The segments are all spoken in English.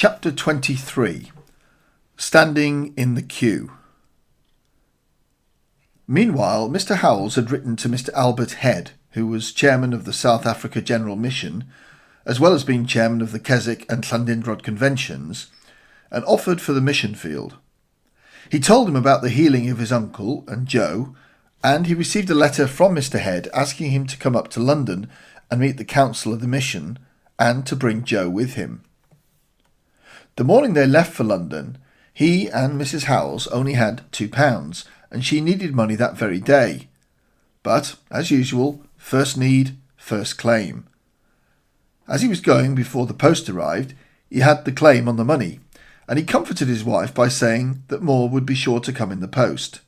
Chapter 23. Standing in the Queue. Meanwhile, Mr. Howells had written to Mr. Albert Head, who was chairman of the South Africa General Mission, as well as being chairman of the Keswick and Llandudno Conventions, and offered for the mission field. He told him about the healing of his uncle and Joe, and he received a letter from Mr. Head asking him to come up to London and meet the council of the mission, and to bring Joe with him. The morning they left for London, he and Mrs. Howells only had £2, and she needed money that very day. But, as usual, first need, first claim. As he was going before the post arrived, he had the claim on the money, and he comforted his wife by saying that more would be sure to come in the post.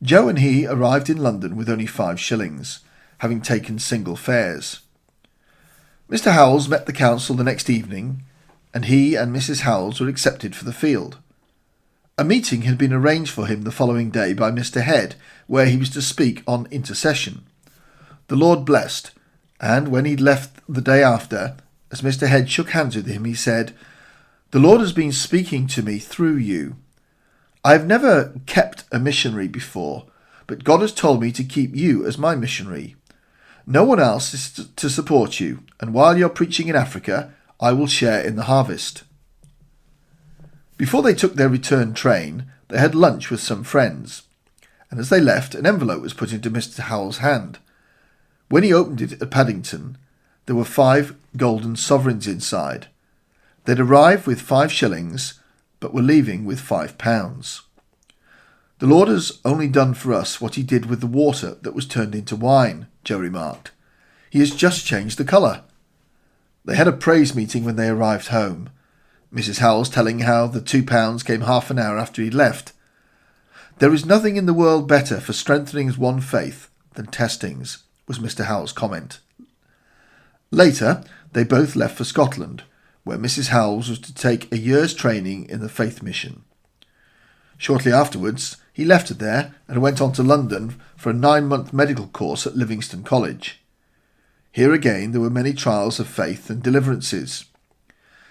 Joe and he arrived in London with only 5 shillings, having taken single fares. Mr. Howells met the council the next evening, and he and Mrs. Howells were accepted for the field. A meeting had been arranged for him the following day by Mr. Head, where he was to speak on intercession. The Lord blessed, and when he left the day after, as Mr. Head shook hands with him, he said, "The Lord has been speaking to me through you. I have never kept a missionary before, but God has told me to keep you as my missionary. No one else is to support you, and while you're preaching in Africa, I will share in the harvest." Before they took their return train, they had lunch with some friends, and as they left, an envelope was put into Mr. Howells' hand. When he opened it at Paddington, there were 5 golden sovereigns inside. They'd arrived with 5 shillings, but were leaving with £5. "The Lord has only done for us what he did with the water that was turned into wine," Joe remarked. "He has just changed the colour." They had a praise meeting when they arrived home, Mrs. Howells telling how the £2 came half an hour after he left. "There is nothing in the world better for strengthening one's faith than testings," was Mr. Howells' comment. Later, they both left for Scotland, where Mrs. Howells was to take a year's training in the faith mission. Shortly afterwards, he left her there and went on to London for a 9-month medical course at Livingston College. Here again there were many trials of faith and deliverances.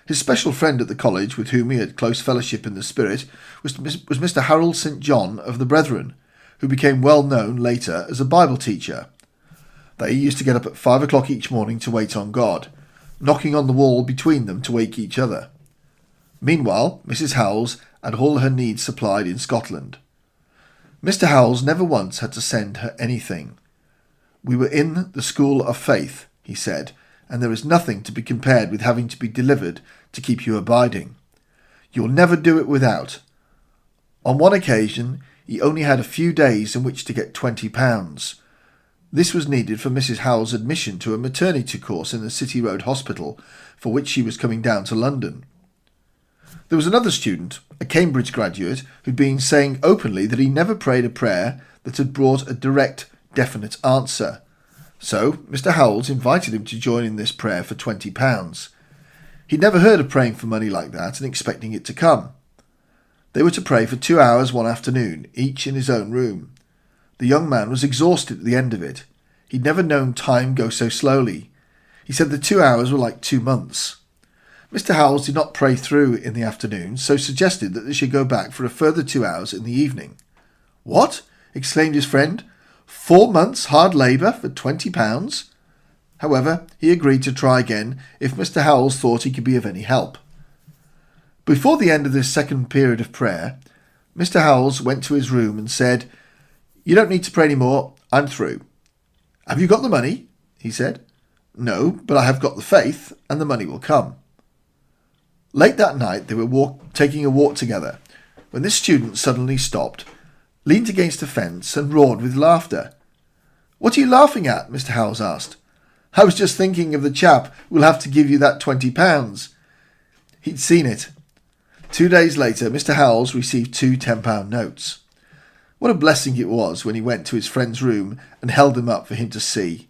His special friend at the college, with whom he had close fellowship in the spirit, was Mr. Harold St. John of the Brethren, who became well known later as a Bible teacher. They used to get up at 5 o'clock each morning to wait on God, knocking on the wall between them to wake each other. Meanwhile, Mrs. Howells had all her needs supplied in Scotland. Mr. Howells never once had to send her anything. "We were in the school of faith," he said, "and there is nothing to be compared with having to be delivered to keep you abiding. You'll never do it without." On one occasion, he only had a few days in which to get £20. This was needed for Mrs. Howells' admission to a maternity course in the City Road Hospital, for which she was coming down to London. There was another student, a Cambridge graduate, who'd been saying openly that he never prayed a prayer that had brought a direct, definite answer. So Mr. Howells invited him to join in this prayer for £20. He'd never heard of praying for money like that and expecting it to come. They were to pray for 2 hours one afternoon, each in his own room. The young man was exhausted at the end of it. He'd never known time go so slowly. He said the 2 hours were like 2 months. Mr. Howells did not pray through in the afternoon, so suggested that they should go back for a further 2 hours in the evening. "What?" exclaimed his friend. 4 months' hard labour for £20? However, he agreed to try again if Mr. Howells thought he could be of any help. Before the end of this second period of prayer, Mr. Howells went to his room and said, "You don't need to pray any more. I'm through." "Have you got the money?" he said. "No, but I have got the faith, and the money will come." Late that night they were taking a walk together, when this student suddenly stopped, leaned against a fence and roared with laughter. "What are you laughing at?" Mr. Howells asked. "I was just thinking of the chap who'll have to give you that £20. He'd seen it. 2 days later, Mr. Howells received 2 £10 notes. What a blessing it was when he went to his friend's room and held them up for him to see.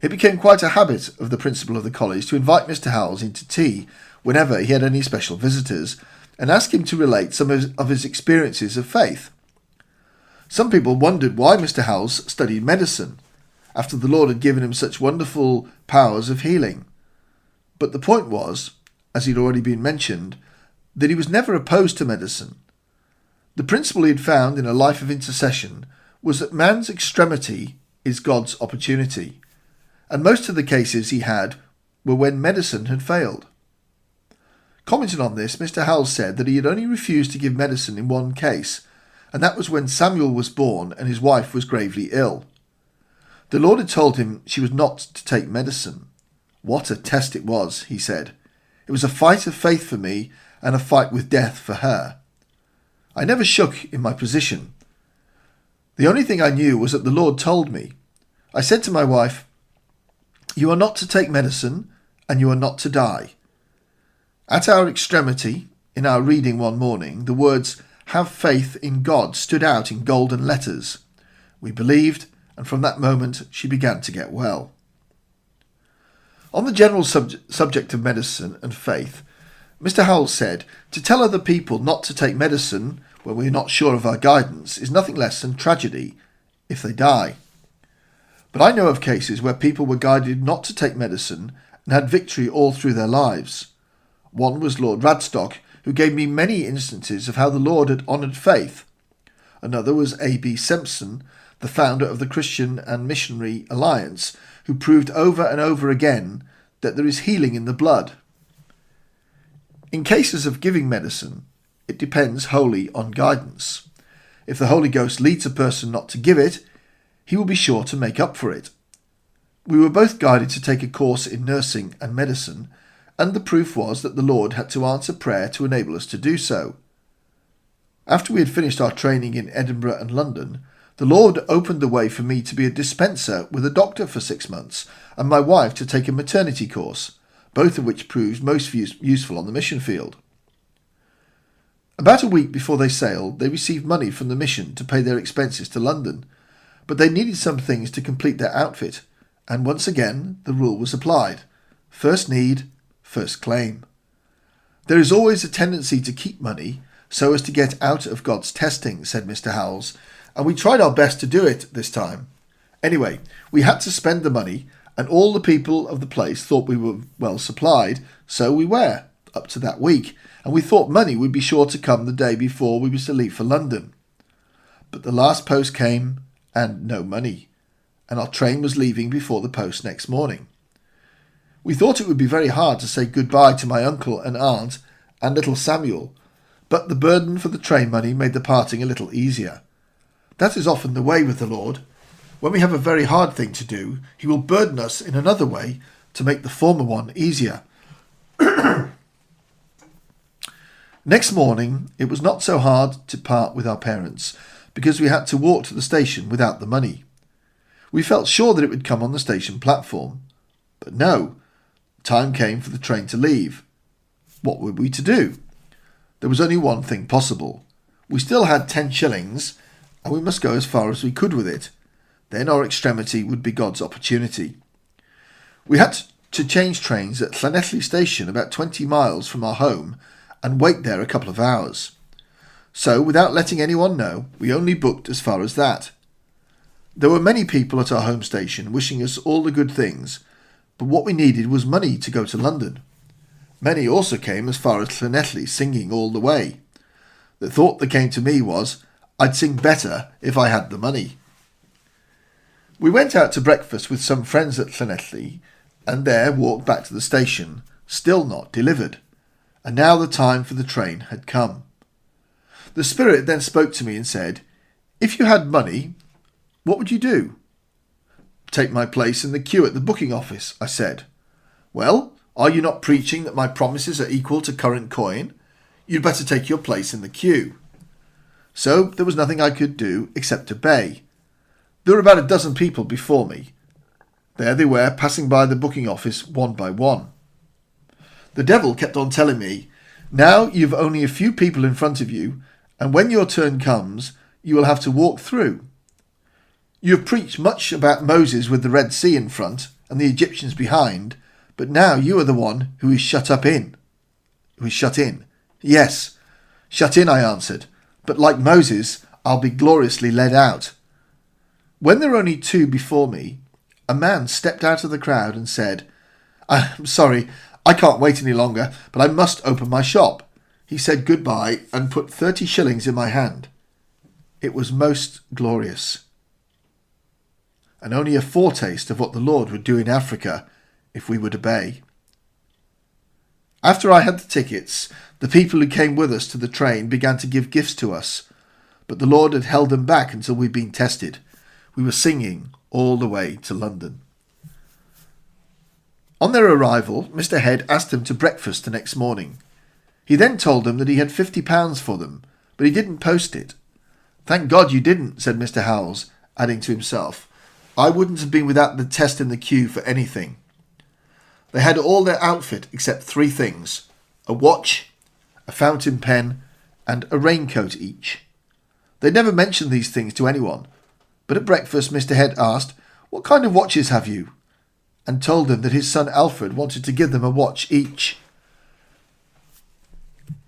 It became quite a habit of the principal of the college to invite Mr. Howells into tea whenever he had any special visitors, and ask him to relate some of his experiences of faith. Some people wondered why Mr. Howells studied medicine, after the Lord had given him such wonderful powers of healing. But the point was, as he'd already been mentioned, that he was never opposed to medicine. The principle he had found in a life of intercession was that man's extremity is God's opportunity, and most of the cases he had were when medicine had failed. Commenting on this, Mr. Howells said that he had only refused to give medicine in one case, and that was when Samuel was born and his wife was gravely ill. The Lord had told him she was not to take medicine. What a test it was, he said. It was a fight of faith for me and a fight with death for her. I never shook in my position. The only thing I knew was that the Lord told me. I said to my wife, "You are not to take medicine and you are not to die." At our extremity, in our reading one morning, the words, "Have faith in God," stood out in golden letters. We believed, and from that moment she began to get well. On the general subject of medicine and faith, Mr. Howells said, "To tell other people not to take medicine when we are not sure of our guidance is nothing less than tragedy if they die." But I know of cases where people were guided not to take medicine and had victory all through their lives. One was Lord Radstock, who gave me many instances of how the Lord had honoured faith. Another was A.B. Simpson, the founder of the Christian and Missionary Alliance, who proved over and over again that there is healing in the blood. In cases of giving medicine, it depends wholly on guidance. If the Holy Ghost leads a person not to give it, he will be sure to make up for it. We were both guided to take a course in nursing and medicine, and the proof was that the Lord had to answer prayer to enable us to do so. After we had finished our training in Edinburgh and London, the Lord opened the way for me to be a dispenser with a doctor for 6 months, and my wife to take a maternity course, both of which proved most useful on the mission field. About a week before they sailed, they received money from the mission to pay their expenses to London, but they needed some things to complete their outfit, and once again the rule was applied. First need, first claim. There is always a tendency to keep money so as to get out of God's testing, said Mr. Howells, and we tried our best to do it this time. Anyway, we had to spend the money, and all the people of the place thought we were well supplied, so we were, up to that week, and we thought money would be sure to come the day before we were to leave for London. But the last post came, and no money, and our train was leaving before the post next morning. We thought it would be very hard to say goodbye to my uncle and aunt and little Samuel, but the burden for the train money made the parting a little easier. That is often the way with the Lord. When we have a very hard thing to do, he will burden us in another way to make the former one easier. Next morning, it was not so hard to part with our parents, because we had to walk to the station without the money. We felt sure that it would come on the station platform. But no, time came for the train to leave. What were we to do? There was only one thing possible. We still had 10 shillings, and we must go as far as we could with it. Then our extremity would be God's opportunity. We had to change trains at Llanelli station, about 20 miles from our home, and wait there a couple of hours. So, without letting anyone know, we only booked as far as that. There were many people at our home station wishing us all the good things, but what we needed was money to go to London. Many also came as far as Llanelli, singing all the way. The thought that came to me was, I'd sing better if I had the money. We went out to breakfast with some friends at Llanelli, and there walked back to the station, still not delivered. And now the time for the train had come. The Spirit then spoke to me and said, "If you had money, what would you do?" "Take my place in the queue at the booking office," I said. "Well, are you not preaching that my promises are equal to current coin? You'd better take your place in the queue." So there was nothing I could do except obey. There were about a dozen people before me. There they were, passing by the booking office one by one. The devil kept on telling me, "Now you've only a few people in front of you, and when your turn comes, you will have to walk through. You have preached much about Moses with the Red Sea in front and the Egyptians behind, but now you are the one who is shut in. "Yes, shut in," I answered, "but like Moses, I'll be gloriously led out." When there were only 2 before me, a man stepped out of the crowd and said, "I'm sorry, I can't wait any longer, but I must open my shop. He said goodbye and put 30 shillings in my hand. It was most glorious, and only a foretaste of what the Lord would do in Africa if we would obey. After I had the tickets, the people who came with us to the train began to give gifts to us, but the Lord had held them back until we'd been tested. We were singing all the way to London. On their arrival, Mr. Head asked them to breakfast the next morning. He then told them that he had £50 for them, but he didn't post it. "Thank God you didn't," said Mr. Howells, adding to himself, "I wouldn't have been without the test in the queue for anything." They had all their outfit except 3 things: a watch, a fountain pen, and a raincoat each. They never mentioned these things to anyone, but at breakfast Mr. Head asked, "What kind of watches have you?" and told them that his son Alfred wanted to give them a watch each.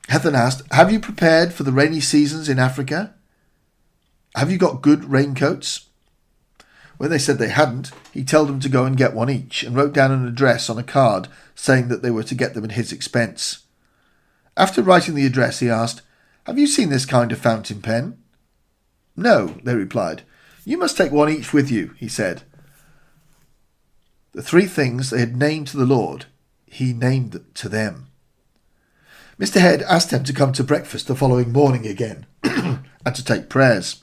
Heath asked, "Have you prepared for the rainy seasons in Africa? Have you got good raincoats?" When they said they hadn't, he told them to go and get one each, and wrote down an address on a card saying that they were to get them at his expense. After writing the address, he asked, "Have you seen this kind of fountain pen?" "No," they replied. "You must take one each with you," he said. The 3 things they had named to the Lord, he named to them. Mr. Head asked them to come to breakfast the following morning again and to take prayers.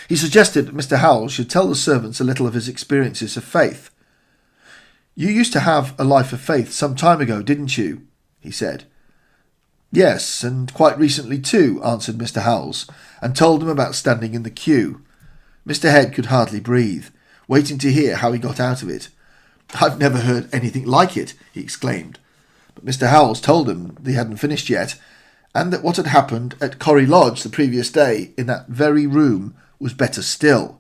He suggested that Mr. Howells should tell the servants a little of his experiences of faith. "You used to have a life of faith some time ago, didn't you?" he said. "Yes, and quite recently too," answered Mr. Howells, and told them about standing in the queue. Mr. Head could hardly breathe, waiting to hear how he got out of it. "I've never heard anything like it," he exclaimed. But Mr. Howells told him that he hadn't finished yet, and that what had happened at Corrie Lodge the previous day in that very room was better still.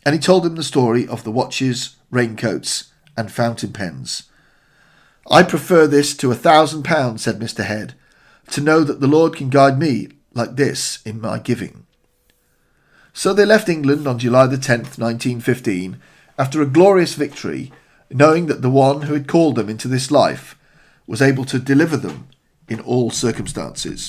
And he told him the story of the watches, raincoats, and fountain pens. "I prefer this to £1,000, said Mr. Head, "to know that the Lord can guide me like this in my giving." So they left England on July the 10th, 1915, after a glorious victory, knowing that the one who had called them into this life was able to deliver them in all circumstances.